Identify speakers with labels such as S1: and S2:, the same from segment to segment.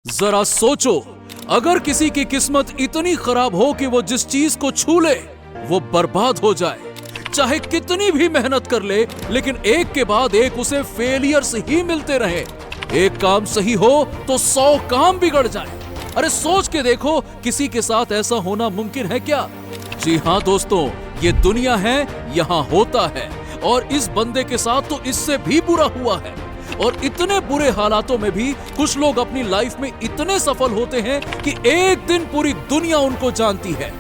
S1: जरा सोचो, अगर किसी की किस्मत इतनी खराब हो कि वो जिस चीज को छू ले वो बर्बाद हो जाए, चाहे कितनी भी मेहनत कर ले, लेकिन एक के बाद एक उसे फेलियर्स ही मिलते रहे। एक काम सही हो तो 100 काम बिगड़ जाए। अरे सोच के देखो, किसी के साथ ऐसा होना मुमकिन है क्या? जी हाँ दोस्तों, ये दुनिया है, यहाँ होता है। और इस बंदे के साथ तो इससे भी बुरा हुआ है। और इतने बुरे हालातों में भी कुछ लोग अपनी लाइफ में इतने सफल होते हैं कि एक दिन पूरी दुनिया उनको जानती है।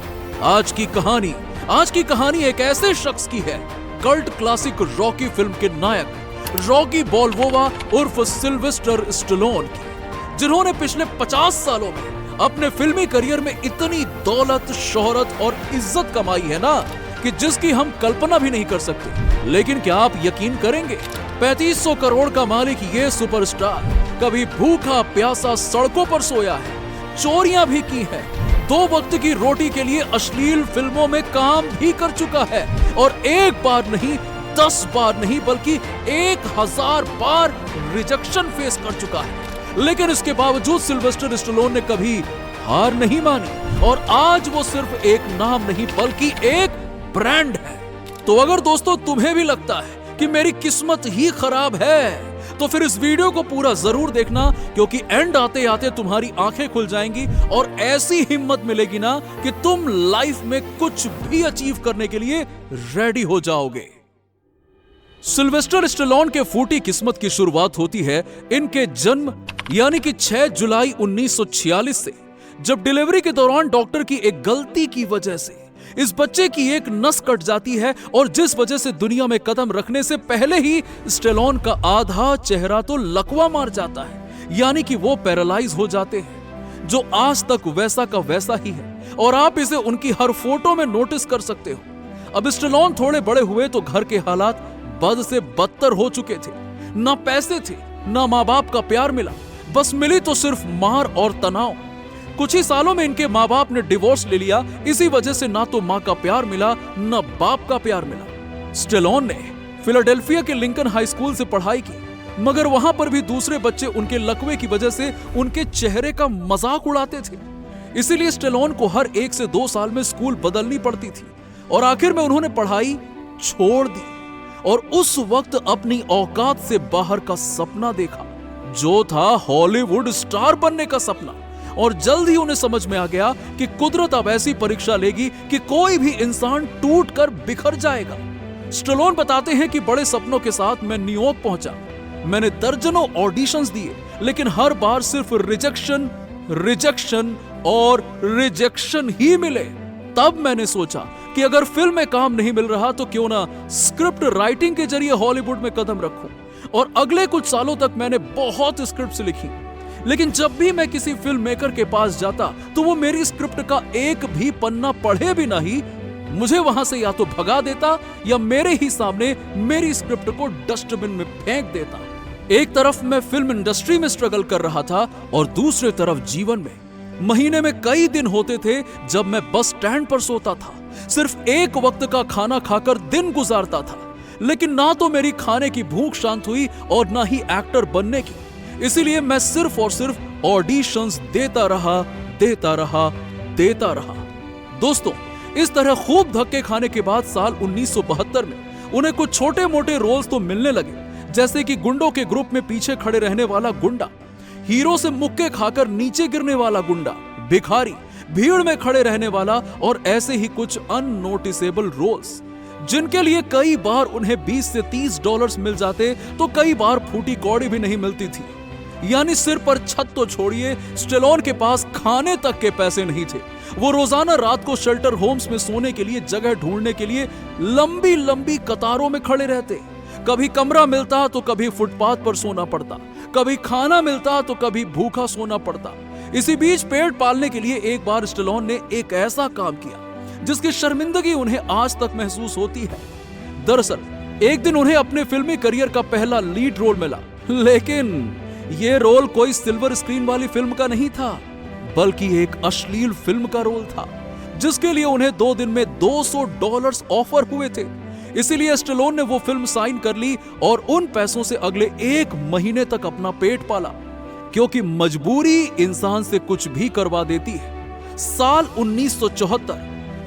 S1: आज की कहानी एक ऐसे शख्स की है, कल्ट क्लासिक रॉकी फिल्म के नायक रॉकी बाल्बोआ उर्फ सिल्वेस्टर स्टैलोन की, जिन्होंने पिछले 50 सालों में अपने फिल्मी करियर में इतनी दौलत, शोहरत और इज्जत कमाई है ना, कि जिसकी हम कल्पना भी नहीं कर सकते। लेकिन क्या आप यकीन करेंगे, 3500 करोड़ का मालिक ये सुपरस्टार कभी भूखा प्यासा सड़कों पर सोया है, चोरियां भी की हैं, 2 वक्त की रोटी के लिए अश्लील फिल्मों में काम भी कर चुका है, और एक बार नहीं, 10 बार नहीं, बल्कि 1000 बार रिजेक्शन फेस कर चुका है। लेकिन इसके बावजूद सिल्वेस्टर स्टैलोन ने कभी हार नहीं मानी, और आज वो सिर्फ एक नाम नहीं बल्कि एक ब्रांड है। तो अगर दोस्तों तुम्हें भी लगता है कि मेरी किस्मत ही खराब है, तो फिर इस वीडियो को पूरा जरूर देखना, क्योंकि एंड आते आते तुम्हारी आंखें खुल जाएंगी और ऐसी हिम्मत मिलेगी ना कि तुम लाइफ में कुछ भी अचीव करने के लिए रेडी हो जाओगे। सिल्वेस्टर स्टैलोन के फूटी किस्मत की शुरुआत होती है इनके जन्म यानी कि 6 जुलाई 1946 से, जब डिलीवरी के दौरान डॉक्टर की एक गलती की वजह से इस बच्चे की एक नस कट जाती है, और जिस वजह से दुनिया में कदम रखने से पहले ही स्टैलोन का आधा चेहरा तो लकवा मार जाता है, यानी कि वो पैरालाइज हो जाते हैं, जो आज तक वैसा का वैसा ही है, और आप इसे उनकी हर फोटो में नोटिस कर सकते हो। अब स्टैलोन थोड़े बड़े हुए तो घर के हालात बद से बदतर हो चुके थे। ना पैसे थे, ना माँ बाप का प्यार मिला, बस मिली तो सिर्फ मार और तनाव। कुछ ही सालों में इनके माँ बाप ने डिवोर्स ले लिया, इसी वजह से ना तो माँ का प्यार मिला, न बाप का प्यार मिला। स्टैलोन ने फिलाडेल्फिया के लिंकन हाई स्कूल से पढ़ाई की, मगर वहां पर भी दूसरे बच्चे उनके लकवे की वजह से उनके चेहरे का मजाक उड़ाते थे। इसीलिए स्टैलोन को हर 1 से 2 साल में स्कूल बदलनी पड़ती थी, और आखिर में उन्होंने पढ़ाई छोड़ दी और उस वक्त अपनी औकात से बाहर का सपना देखा, जो था हॉलीवुड स्टार बनने का सपना। और जल्द ही उन्हें समझ में आ गया कि कुदरत अब ऐसी परीक्षा लेगी कि कोई भी इंसान टूट कर बिखर जाएगा। स्टैलोन बताते हैं कि बड़े सपनों के साथ मैं न्यूयॉर्क पहुंचा। मैंने दर्जनों ऑडिशंस दिए, लेकिन हर बार सिर्फ रिजेक्शन और रिजेक्शन ही मिले। तब मैंने सोचा कि अगर फिल्म में काम नहीं मिल रहा तो क्यों ना स्क्रिप्ट राइटिंग के जरिए हॉलीवुड में कदम रखूं। और अगले कुछ सालों तक मैंने बहुत स्क्रिप्ट्स लिखी, लेकिन जब भी मैं किसी फिल्म मेकर के पास जाता तो वो मेरी स्क्रिप्ट का एक भी पन्ना पढ़े बिना ही मुझे वहां से या तो भगा देता या मेरे ही सामने मेरी स्क्रिप्ट को डस्टबिन में फेंक देता। एक तरफ मैं फिल्म इंडस्ट्री में स्ट्रगल कर रहा था और दूसरे तरफ जीवन में। महीने में कई दिन होते थे जब मैं बस स्टैंड पर सोता था, सिर्फ एक वक्त का खाना खाकर दिन गुजारता था। लेकिन ना तो मेरी खाने की भूख शांत हुई और ना ही एक्टर बनने की। इसीलिए मैं सिर्फ और सिर्फ ऑडिशंस देता रहा। दोस्तों, इस तरह खूब धक्के खाने के बाद साल 1972 में उन्हें कुछ छोटे मोटे रोल्स तो मिलने लगे, जैसे कि गुंडों के ग्रुप में पीछे खड़े रहने वाला गुंडा, हीरो से मुक्के खाकर नीचे गिरने वाला गुंडा, भिखारी, भीड़ में खड़े रहने वाला, और ऐसे ही कुछ अननोटिसेबल रोल्स, जिनके लिए कई बार उन्हें 20 से 30 डॉलर्स मिल जाते तो कई बार फूटी कौड़ी भी नहीं मिलती थी। यानी सिर पर छत तो छोड़िए, स्टैलोन के पास खाने तक के पैसे नहीं थे। वो रोजाना रात को शेल्टर होम्स में सोने के लिए जगह ढूंढने के लिए लंबी लंबी कतारों में खड़े रहते। कभी कमरा मिलता तो कभी फुटपाथ पर सोना पड़ता, कभी खाना मिलता तो कभी भूखा सोना पड़ता। इसी बीच पेट पालने के लिए एक बार स्टैलोन ने एक ऐसा काम किया जिसकी शर्मिंदगी उन्हें आज तक महसूस होती है। दरअसल एक दिन उन्हें अपने फिल्मी करियर का पहला लीड रोल मिला, लेकिन ये रोल कोई सिल्वर स्क्रीन वाली फिल्म का नहीं था, बल्कि एक अश्लील फिल्म का रोल था, जिसके लिए उन्हें 2 दिन में $200 ऑफर हुए थे। इसीलिए स्टैलोन ने वो फिल्म साइन कर ली और उन पैसों से अगले 1 महीने तक अपना पेट पाला। क्योंकि मजबूरी इंसान से कुछ भी करवा देती है। साल 1974,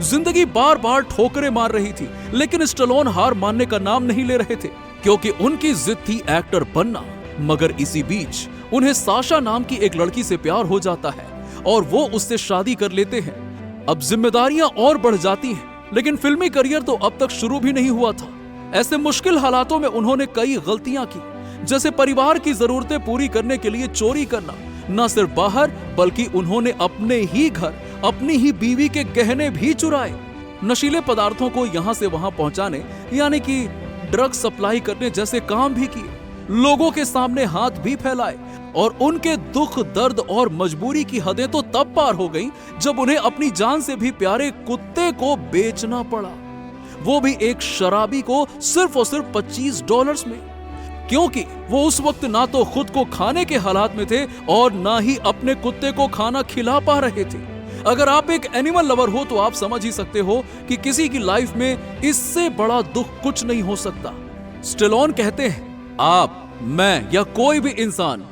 S1: जिंदगी बार बार ठोकरें मार रही थी, लेकिन स्टैलोन हार मानने का नाम नहीं ले रहे थे, क्योंकि उनकी जिद थी एक्टर बनना। मगर इसी बीच उन्हें साशा नाम की एक लड़की से प्यार हो जाता है और वो उससे शादी कर लेते हैं। अब जिम्मेदारियां और बढ़ जाती हैं, लेकिन फिल्मी करियर तो अब तक शुरू भी नहीं हुआ था। ऐसे मुश्किल हालातों में उन्होंने कई गलतियां की, जैसे परिवार की जरूरतें पूरी करने के लिए चोरी करना। न सिर्फ बाहर, बल्कि उन्होंने अपने ही घर, अपनी ही बीवी के गहने भी चुराए। नशीले पदार्थों को यहां से वहां पहुंचाने, यानी कि ड्रग सप्लाई करने जैसे काम भी किए। लोगों के सामने हाथ भी फैलाए, और उनके दुख, दर्द और मजबूरी की हदें तो तब पार हो गईं जब उन्हें अपनी जान से भी प्यारे कुत्ते को बेचना पड़ा, वो भी एक शराबी को सिर्फ और सिर्फ $25 में, क्योंकि वो उस वक्त ना तो खुद को खाने के हालात में थे और ना ही अपने कुत्ते को खाना खिला पा रहे थे। अगर आप एक एनिमल लवर हो तो आप समझ ही सकते हो कि किसी की लाइफ में इससे बड़ा दुख कुछ नहीं हो सकता। स्टैलोन कहते हैं, आप, मैं या कोई भी इंसान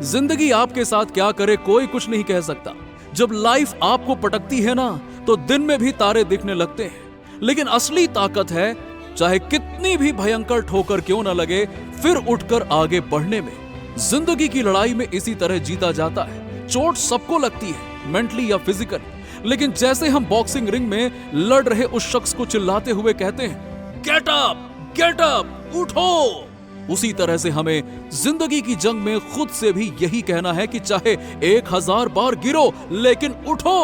S1: जिंदगी आपके साथ क्या करे कोई कुछ नहीं कह सकता। जब लाइफ आपको पटकती है ना, तो दिन में भी तारे दिखने लगते हैं, लेकिन असली ताकत है, चाहे कितनी भी भयंकर ठोकर क्यों न लगे, फिर उठकर आगे बढ़ने में। जिंदगी की लड़ाई में इसी तरह जीता जाता है। चोट सबको लगती है, मेंटली या फिजिकली, लेकिन जैसे हम बॉक्सिंग रिंग में लड़ रहे उस शख्स को चिल्लाते हुए कहते हैं, गेट अप, उठो, उसी तरह से हमें जिंदगी की जंग में खुद से भी यही कहना है कि चाहे 1000 बार गिरो, लेकिन उठो।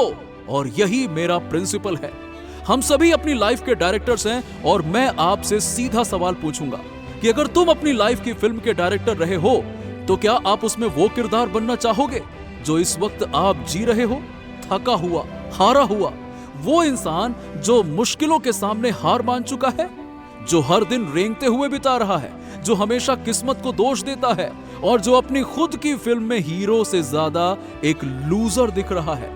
S1: और यही मेरा प्रिंसिपल है। हम सभी अपनी लाइफ के डायरेक्टर्स हैं, और मैं आपसे सीधा सवाल पूछूंगा कि अगर तुम अपनी लाइफ की फिल्म के डायरेक्टर रहे हो, तो क्या आप उसमें वो किरदार बनना चाहोगे जो इस वक्त आप जी रहे हो? थका हुआ, हारा हुआ, वो इंसान जो मुश्किलों के सामने हार मान चुका है, जो हर दिन रेंगते हुए बिता रहा है, जो हमेशा किस्मत को दोष देता है, और जो अपनी खुद की फिल्म में हीरो से ज्यादा एक लूजर दिख रहा है?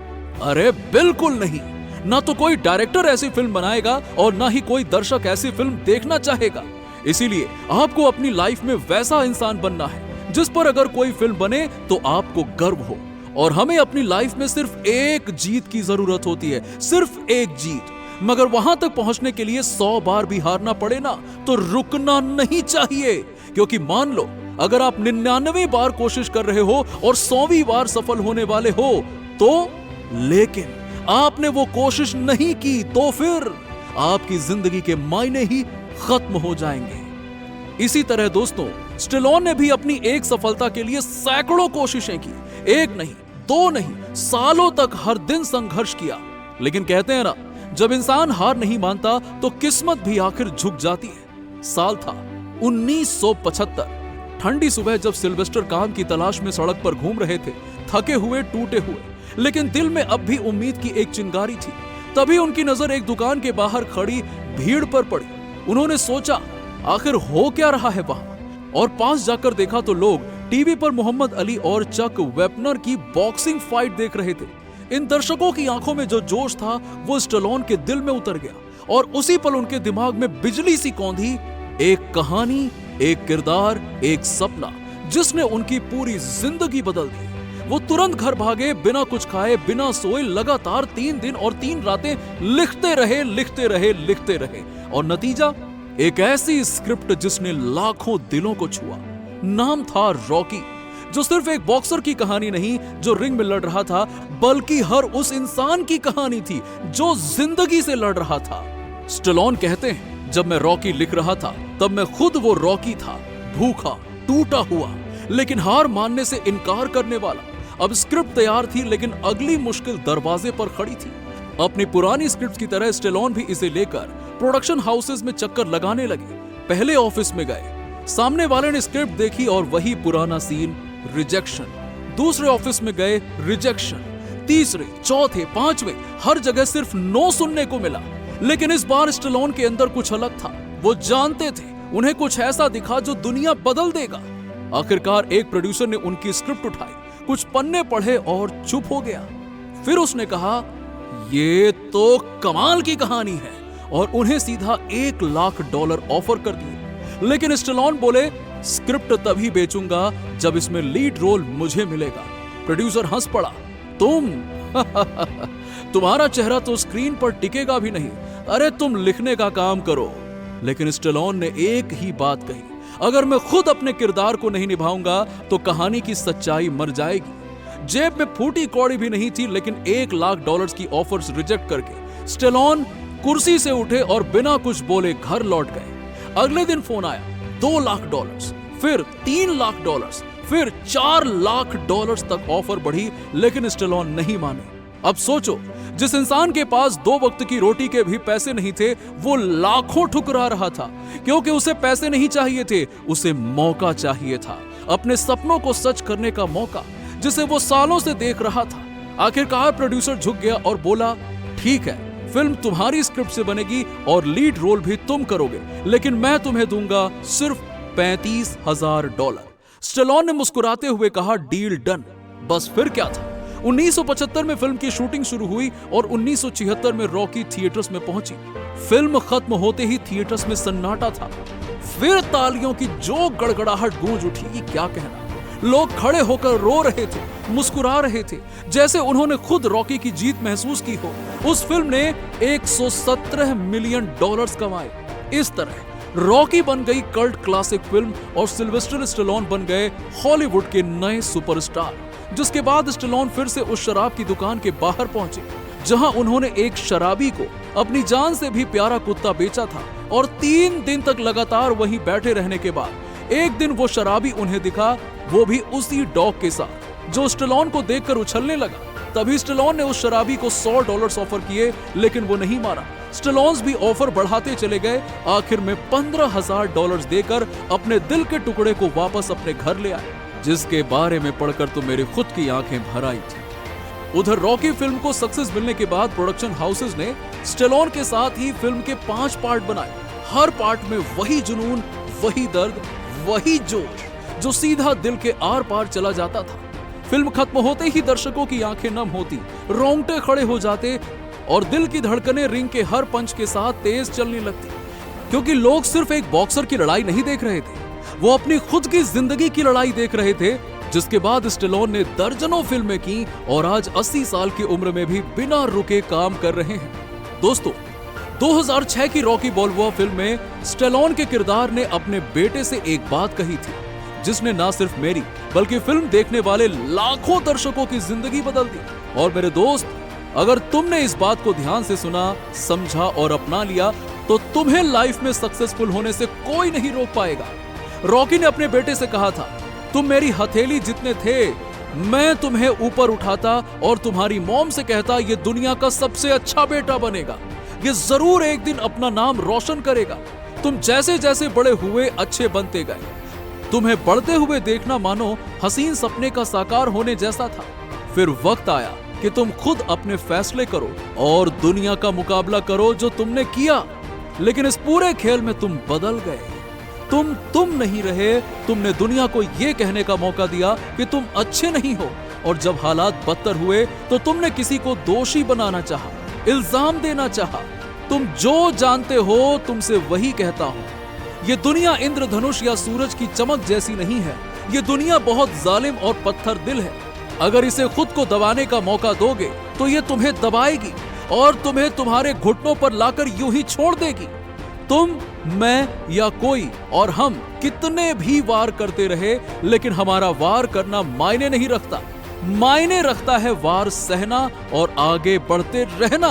S1: अरे बिल्कुल नहीं। ना तो कोई डायरेक्टर ऐसी फिल्म बनाएगा और ना ही कोई दर्शक ऐसी फिल्म देखना चाहेगा। इसीलिए आपको अपनी लाइफ में वैसा इंसान बनना है जिस पर अगर कोई फिल्म बने तो आपको गर्व हो। और हमें अपनी लाइफ में सिर्फ एक जीत की जरूरत होती है, सिर्फ एक जीत। मगर वहां तक पहुंचने के लिए 100 बार भी हारना पड़े ना, तो रुकना नहीं चाहिए। क्योंकि मान लो अगर आप 99 बार कोशिश कर रहे हो और 100वीं बार सफल होने वाले हो, तो लेकिन आपने वो कोशिश नहीं की, तो फिर आपकी जिंदगी के मायने ही खत्म हो जाएंगे। इसी तरह दोस्तों, स्टैलोन ने भी अपनी एक सफलता के लिए सैकड़ों कोशिशें की, एक नहीं, दो नहीं, सालों तक हर दिन संघर्ष किया। लेकिन कहते हैं ना, जब इंसान हार नहीं मानता तो किस्मत भी आखिर झुक जाती है। साल था 1975। ठंडी सुबह जब सिल्वेस्टर काम की तलाश में सड़क पर घूम रहे थे, थके हुए, टूटे हुए, लेकिन दिल में अब भी उम्मीद की एक चिंगारी थी। तभी उनकी नजर एक दुकान के बाहर खड़ी भीड़ पर पड़ी। उन्होंने सोचा, आखिर हो क्या रहा है वहां, और पास जाकर देखा तो लोग टीवी पर मोहम्मद अली और चक वेपनर की बॉक्सिंग फाइट देख रहे थे। इन दर्शकों की आंखों में जो जोश था वो स्टैलोन के दिल में उतर गया, और उसी पल उनके दिमाग में बिजली सी कौंधी। एक कहानी, एक किरदार, एक सपना, जिसने उनकी पूरी जिंदगी बदल दी। वो तुरंत घर भागे, बिना कुछ खाए, बिना सोए, लगातार 3 दिन और 3 रातें लिखते रहे, और नतीजा एक ऐसी स्क्रिप्ट जिसने लाखों दिलों को छुआ। नाम था रॉकी, जो सिर्फ एक बॉक्सर की कहानी नहीं जो रिंग में लड़ रहा था, बल्कि हर उस इंसान की कहानी थी जो जिंदगी से लड़ रहा था। स्टैलोन कहते हैं, जब मैं रॉकी लिख रहा था तब मैं खुद वो रॉकी था, भूखा, टूटा हुआ, लेकिन हार मानने से इनकार करने वाला। अब स्क्रिप्ट तैयार थी, लेकिन अगली मुश्किल दरवाजे पर खड़ी थी। अपनी पुरानी स्क्रिप्ट की तरह स्टैलोन भी इसे लेकर प्रोडक्शन हाउसेस में चक्कर लगाने लगे। पहले ऑफिस में गए, सामने वाले ने स्क्रिप्ट देखी और वही पुराना सीन, रिजेक्शन। दूसरे ऑफिस में गए, रिजेक्शन। तीसरे, चौथे, पांचवें, हर जगह सिर्फ नो सुनने को मिला। लेकिन इस बार स्टैलोन के अंदर कुछ अलग था। वो जानते थे उन्हें कुछ ऐसा दिखा जो दुनिया बदल देगा। आखिरकार एक प्रोड्यूसर ने उनकी स्क्रिप्ट उठाई, कुछ पन्ने पढ़े और चुप हो गया। फिर उसने कहा, ये तो कमाल की कहानी है, और उन्हें सीधा $1 लाख ऑफर कर दिए। लेकिन स्टैलोन बोले, स्क्रिप्ट तभी बेचूंगा जब इसमें लीड रोल मुझे मिलेगा। प्रोड्यूसर हंस पड़ा। तुम तुम्हारा चेहरा तो स्क्रीन पर टिकेगा भी नहीं। अरे तुम लिखने का काम करो। लेकिन स्टेलोन ने एक ही बात कही, अगर मैं खुद अपने किरदार को नहीं निभाऊंगा तो कहानी की सच्चाई मर जाएगी। जेब में फूटी कौड़ी भी नहीं थी, लेकिन $1 लाख की ऑफर्स रिजेक्ट करके स्टेलोन कुर्सी से उठे और बिना कुछ बोले घर लौट गए। अगले दिन फोन आया, $2 लाख, फिर $3 लाख, फिर $4 लाख तक ऑफर बढ़ी, लेकिन स्टेलोन नहीं माने। अब सोचो, जिस इंसान के पास 2 वक्त की रोटी के भी पैसे नहीं थे, वो लाखों ठुकरा रहा था, क्योंकि उसे पैसे नहीं चाहिए थे, उसे मौका चाहिए था, अपने सपनों को सच करने का मौका, जिसे वो सालों से देख रहा था। आखिरकार प्रोड्यूसर झुक गया और बोला, ठीक है, फिल्म तुम्हारी स्क्रिप्ट से बनेगी और लीड रोल भी तुम करोगे, लेकिन मैं तुम्हें दूंगा सिर्फ $35,000। स्टेलोन ने मुस्कुराते हुए कहा, डील डन। बस फिर क्या था। 1975 में फिल्म की शूटिंग शुरू हुई और 1976 में रॉकी थिएटर्स में पहुंची। फिल्म खत्म होते ही थिएटर्स में सन्नाटा था। फिर तालियों की जो गड़गड़ाहट गूंज उठी, क्या कहना। लोग खड़े होकर रो रहे थे, मुस्कुरा रहे थे, जैसे उन्होंने खुद रॉकी की जीत महसूस की हो। उस फिल्म ने $117 मिलियन कमाए। इस तरह रॉकी बन गई कल्ट क्लासिक फिल्म और सिल्वेस्टर स्टेलोन बन गए हॉलीवुड के नए सुपरस्टार। जिसके बाद स्टेलोन फिर से उस शराब की दुकान के बाहर पहुंचे, जहां उन्होंने एक शराबी को अपनी जान से भी प्यारा कुत्ता बेचा था, और 3 दिन तक लगातार वहीं बैठे रहने के बाद एक दिन वो शराबी उन्हें दिखा, वो भी उसी डॉग के साथ, जो स्टेलोन को देखकर उछलने लगा। तभी स्टेलोन ने उस शराबी को $100 ऑफर किए, लेकिन वो नहीं माना। स्टेलोन्स भी ऑफर बढ़ाते चले गए। आखिर में $15,000 देकर अपने दिल के टुकड़े को वापस अपने घर ले आए, जिसके बारे में पढ़कर तो मेरी खुद की आंखें भर आई थी। उधर रॉकी फिल्म को सक्सेस मिलने के बाद प्रोडक्शन हाउसेस ने स्टेलोन के साथ ही फिल्म के 5 पार्ट बनाए। हर पार्ट में वही जुनून, वही दर्द, वही जोश, जो सीधा दिल के आर पार चला जाता था। फिल्म खत्म होते ही दर्शकों की आंखें नम होती, रोंगटे खड़े हो जाते और दिल की धड़कनें रिंग के हर पंच के साथ तेज चलने लगती, क्योंकि लोग सिर्फ एक बॉक्सर की लड़ाई नहीं देख रहे थे, वो अपनी खुद की जिंदगी की लड़ाई देख रहे थे। जिसके बाद स्टेलोन ने दर्जनों फिल्में की और आज 80 साल की उम्र में भी बिना रुके काम कर रहे हैं। दोस्तों, 2006 की रॉकी बाल्बोआ फिल्म में स्टेलोन के किरदार ने अपने बेटे से एक बात कही थी, जिसने ना सिर्फ मेरी बल्कि फिल्म देखने वाले लाखों दर्शकों की जिंदगी बदल दी। और मेरे दोस्त, अगर तुमने इस बात को ध्यान से सुना, समझा और अपना लिया, तो तुम्हें लाइफ में सक्सेसफुल होने से कोई नहीं रोक पाएगा। रॉकी ने अपने बेटे से कहा था, तुम मेरी हथेली जितने थे, मैं तुम्हें ऊपर उठाता और तुम्हारी मॉम से कहता, ये दुनिया का सबसे अच्छा बेटा बनेगा, ये जरूर एक दिन अपना नाम रोशन करेगा। तुम जैसे जैसे बड़े हुए, अच्छे बनते गए। तुम्हें बढ़ते हुए देखना मानो हसीन सपने का साकार होने जैसा था। फिर वक्त आया कि तुम खुद अपने फैसले करो और दुनिया का मुकाबला करो, जो तुमने किया। लेकिन इस पूरे खेल में तुम बदल गए। तुम नहीं रहे। तुमने दुनिया को यह कहने का मौका दिया कि तुम अच्छे नहीं हो, और जब हालात बदतर हुए तो तुमने किसी को दोषी बनाना चाहा, इल्जाम देना चाहा। तुम जो जानते हो तुमसे वही कहता हूं। ये दुनिया इंद्रधनुष या सूरज की चमक जैसी नहीं है। ये दुनिया बहुत जालिम और पत्थर दिल है। अगर इसे खुद को दबाने का मौका दोगे तो ये तुम्हें दबाएगी और तुम्हें तुम्हारे घुटनों पर लाकर यूं ही छोड़ देगी। तुम, मैं या कोई और हम कितने भी वार करते रहे, लेकिन हमारा वार करना मायने नहीं रखता। मायने रखता है वार सहना और आगे बढ़ते रहना।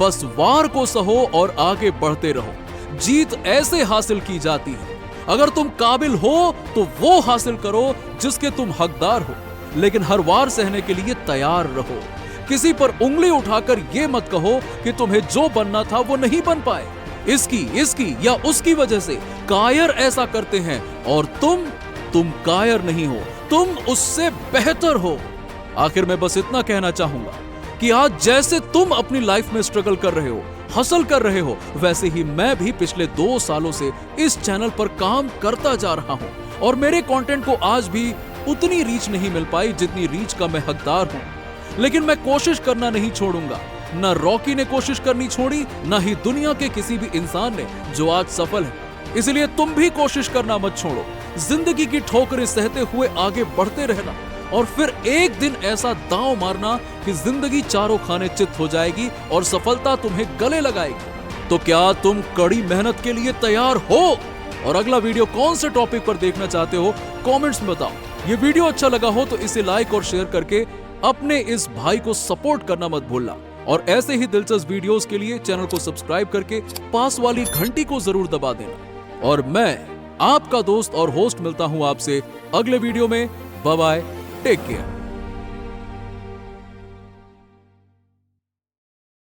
S1: बस वार को सहो और आगे बढ़ते रहो। जीत ऐसे हासिल की जाती है। अगर तुम काबिल हो तो वो हासिल करो जिसके तुम हकदार हो, लेकिन हर वार सहने के लिए तैयार रहो। किसी पर उंगली उठाकर ये मत कहो कि तुम्हें जो बनना था वो नहीं बन पाए, इसकी या उसकी वजह से कायर ऐसा करते हैं, और तुम कायर नहीं हो, तुम उससे बेहतर हो। आखिर मैं बस इतना कहना चाहूंगा कि आज जैसे तुम अपनी लाइफ में स्ट्रगल कर रहे हो, हसल कर रहे हो, वैसे ही मैं भी पिछले 2 सालों से इस चैनल पर काम करता जा रहा हूं, और मेरे कंटेंट को आज भी उतनी रीच नहीं मिल पाई जितनी रीच का मैं हकदार हूं। लेकिन मैं कोशिश करना नहीं छोड़ूंगा। न रॉकी ने कोशिश करनी छोड़ी, न ही दुनिया के किसी भी इंसान ने जो आज सफल है। इसलिए तुम भी कोशिश करना मत छोड़ो। जिंदगी की ठोकरें सहते हुए आगे बढ़ते रहना और फिर एक दिन ऐसा दांव मारना कि जिंदगी चारों खाने चित हो जाएगी और सफलता तुम्हें गले लगाएगी। तो क्या तुम कड़ी मेहनत के लिए तैयार हो? और अगला वीडियो कौन से टॉपिक पर देखना चाहते हो कमेंट्स में बताओ। ये वीडियो अच्छा लगा हो तो इसे लाइक और शेयर करके अपने इस भाई को सपोर्ट करना मत भूलना। और ऐसे ही दिलचस्प वीडियोस के लिए चैनल को सब्सक्राइब करके पास वाली घंटी को जरूर दबा देना। और मैं आपका दोस्त और होस्ट मिलता हूं आपसे अगले वीडियो में। Bye bye, take care.